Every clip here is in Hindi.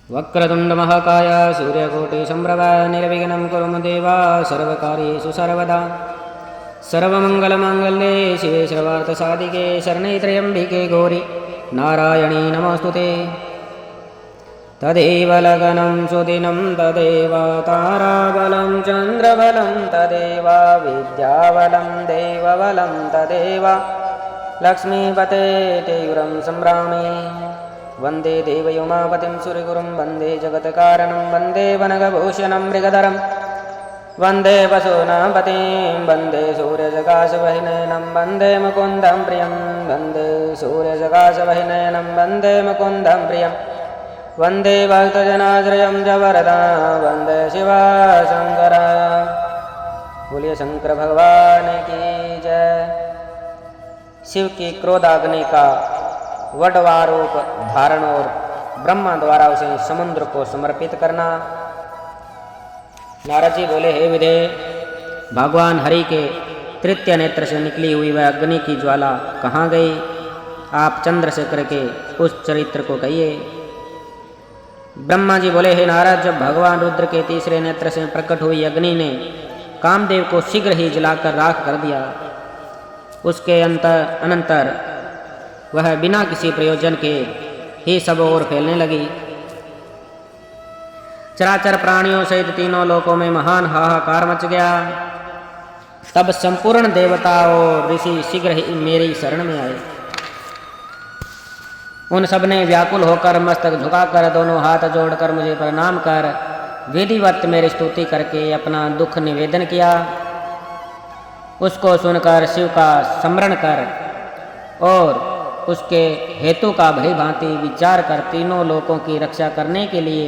वक्रतुण्डमहाकाय सूर्यकोटिसम्प्रभ निर्विघ्नं कुरु मम देव सर्वकार्येषु सर्वदा सर्वमङ्गलमाङ्गल्ये शिवे सर्वार्थसाधिके शरणे त्र्यम्बिके गौरि नारायणी नमोऽस्तुते। तदेव लगनं सुदिनं तदेव ताराबलं चन्द्रबलं तदेव विद्याबलं देवबलं तदेव लक्ष्मीपते तेयुरं सम्भ्रामि। वन्दे देवयोमापतिं सूर्यगुरुं वन्दे जगत्कारणं वन्दे वनगभूषणं मृगधरं वन्दे वसूनां पतिं वन्दे सूर्यसकाशवहिनयनं वन्दे मुकुन्दं प्रियं वन्दे सूर्यसकाशवहिनयनं वन्दे मुकुन्दं प्रियं वन्दे भक्तजनाश्रयं जवरदा वन्दे शिवशङ्कर। बोलिए शंकर भगवान की जय। शिव की क्रोधाग्नि का वडवा रूप धारण और ब्रह्मा द्वारा उसे समुद्र को समर्पित करना। नारद जी बोले, हे विदे, भगवान हरि के तृतीय नेत्र से निकली हुई वह अग्नि की ज्वाला कहाँ गई? आप चंद्रशेखर के उस चरित्र को कहिए। ब्रह्मा जी बोले, हे नारद, जब भगवान रुद्र के तीसरे नेत्र से प्रकट हुई अग्नि ने कामदेव को शीघ्र ही जलाकर राख कर दिया, उसके अनंतर वह बिना किसी प्रयोजन के ही सब ओर फैलने लगी। चराचर प्राणियों सहित तीनों लोकों में महान हाहाकार मच गया। तब संपूर्ण देवता और ऋषि शीघ्र ही मेरी शरण में आए। उन सब ने व्याकुल होकर मस्तक झुकाकर दोनों हाथ जोड़कर मुझे प्रणाम कर विधिवत मेरी स्तुति करके अपना दुख निवेदन किया। उसको सुनकर शिव का स्मरण कर और उसके हेतु का भली भांति विचार कर तीनों लोकों की रक्षा करने के लिए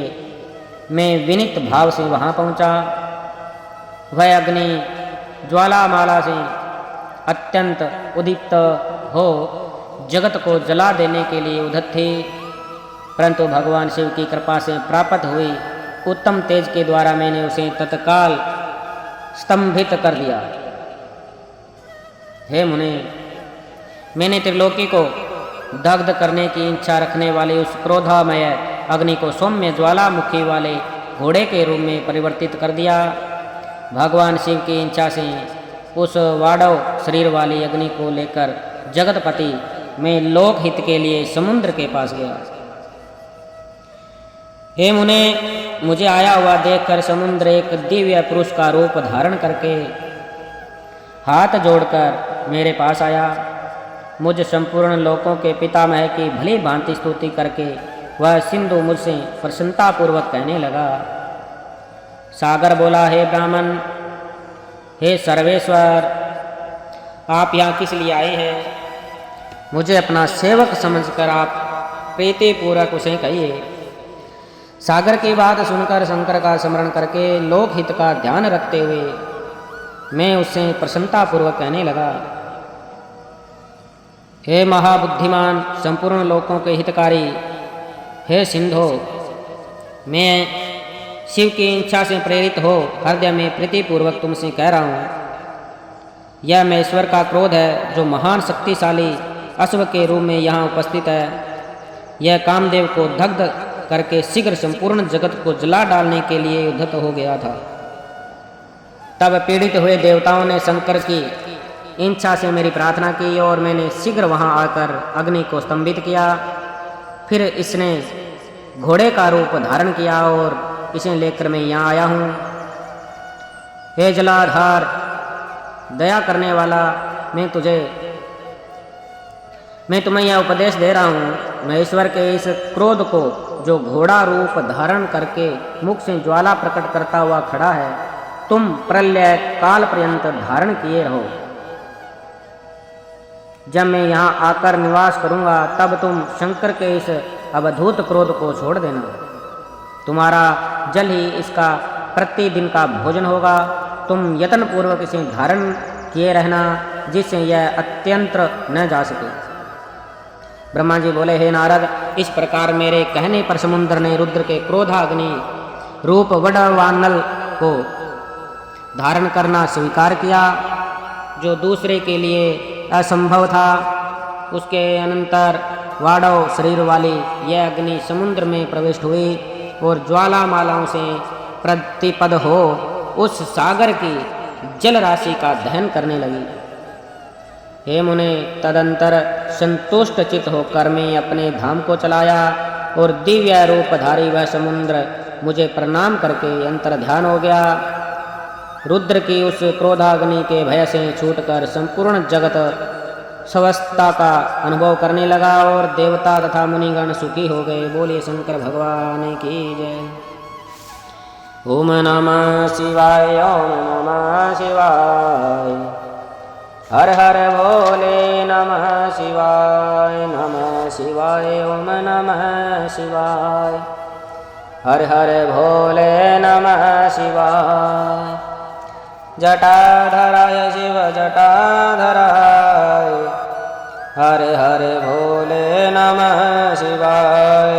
मैं विनीत भाव से वहाँ पहुँचा। वह अग्नि ज्वालामाला से अत्यंत उदीप्त हो जगत को जला देने के लिए उद्यत थी, परंतु भगवान शिव की कृपा से प्राप्त हुई उत्तम तेज के द्वारा मैंने उसे तत्काल स्तंभित कर दिया। हे मुने, मैंने त्रिलोकी को दग्ध करने की इच्छा रखने वाले उस क्रोधामय अग्नि को सौम्य ज्वालामुखी वाले घोड़े के रूप में परिवर्तित कर दिया। भगवान शिव की इच्छा से उस वाड़व शरीर वाली अग्नि को लेकर जगतपति में लोकहित के लिए समुद्र के पास गया। हे मुने, मुझे आया हुआ देखकर समुद्र एक दिव्य पुरुष का रूप धारण करके हाथ जोड़कर मेरे पास आया। मुझ संपूर्ण लोकों के पितामह की भली भांति स्तुति करके वह सिंधु मुझसे प्रसन्नतापूर्वक कहने लगा। सागर बोला, हे ब्राह्मण, हे सर्वेश्वर, आप यहाँ किस लिए आए हैं? मुझे अपना सेवक समझकर आप प्रीतिपूर्वक उसे कहिए। सागर की बात सुनकर शंकर का स्मरण करके लोकहित का ध्यान रखते हुए मैं उससे प्रसन्नतापूर्वक कहने लगा। हे महाबुद्धिमान, संपूर्ण लोकों के हितकारी, हे सिंधो, मैं शिव की इच्छा से प्रेरित हो हृदय में प्रीतिपूर्वक तुमसे कह रहा हूँ। यह महेश्वर का क्रोध है जो महान शक्तिशाली अश्व के रूप में यहाँ उपस्थित है। यह कामदेव को दग्ध करके शीघ्र संपूर्ण जगत को जला डालने के लिए उद्यत हो गया था। तब पीड़ित हुए देवताओं ने शंकर की इच्छा से मेरी प्रार्थना की और मैंने शीघ्र वहाँ आकर अग्नि को स्तंभित किया। फिर इसने घोड़े का रूप धारण किया और इसे लेकर मैं यहाँ आया हूँ। हे जलाधार, दया करने वाला, मैं तुम्हें यह उपदेश दे रहा हूँ। महेश्वर के इस क्रोध को जो घोड़ा रूप धारण करके मुख से ज्वाला प्रकट करता हुआ खड़ा है, तुम प्रलय काल पर्यंत धारण किए रहो। जब मैं यहाँ आकर निवास करूँगा तब तुम शंकर के इस अवधूत क्रोध को छोड़ देना। तुम्हारा जल ही इसका प्रतिदिन का भोजन होगा। तुम यत्न पूर्वक इसे धारण किए रहना जिससे यह अत्यंत न जा सके। ब्रह्मा जी बोले, हे नारद, इस प्रकार मेरे कहने पर समुद्र ने रुद्र के क्रोधाग्नि रूप वडवानल को धारण करना स्वीकार किया, जो दूसरे के लिए असंभव था। उसके अनंतर वाड़व शरीर वाली यह अग्नि समुद्र में प्रविष्ट हुई और ज्वालामालाओं से प्रतिपद हो उस सागर की जल राशि का दहन करने लगी। हे मुने, तदंतर संतुष्ट चित होकर मैं अपने धाम को चलाया और दिव्य रूपधारी वह समुद्र मुझे प्रणाम करके अंतर ध्यान हो गया। रुद्र की उस क्रोधाग्नि के भय से छूटकर संपूर्ण जगत स्वस्थता का अनुभव करने लगा और देवता तथा मुनिगण सुखी हो गए। बोलिए शंकर भगवान की जय। ओम नमः शिवाय, ओम नमः शिवाय, हर हर भोले नमः शिवाय, नमः शिवाय, ओम नमः शिवाय, हर हर भोले नमः शिवाय। जटाधराय शिव जटाधराय, हर हर भोले नमः शिवाय।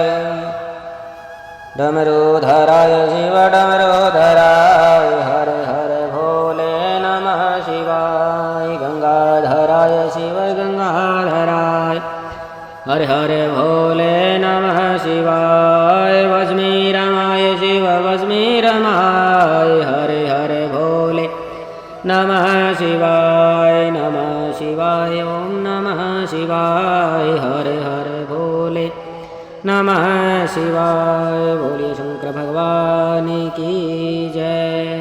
डमरूधराय शिव डमरूधराय, हर हर भोले नमः शिवाय। गंगाधराय शिव गंगाधराय, हर हर भोले नमः शिवाय। वज्मीरमाय शिव वज्मीरमाय, हर हर भोले नमः शिवाय, नमः शिवाय, ओम नमः शिवाय, हर हर भोले नमः शिवाय। बोलिए शंकर भगवान की जय।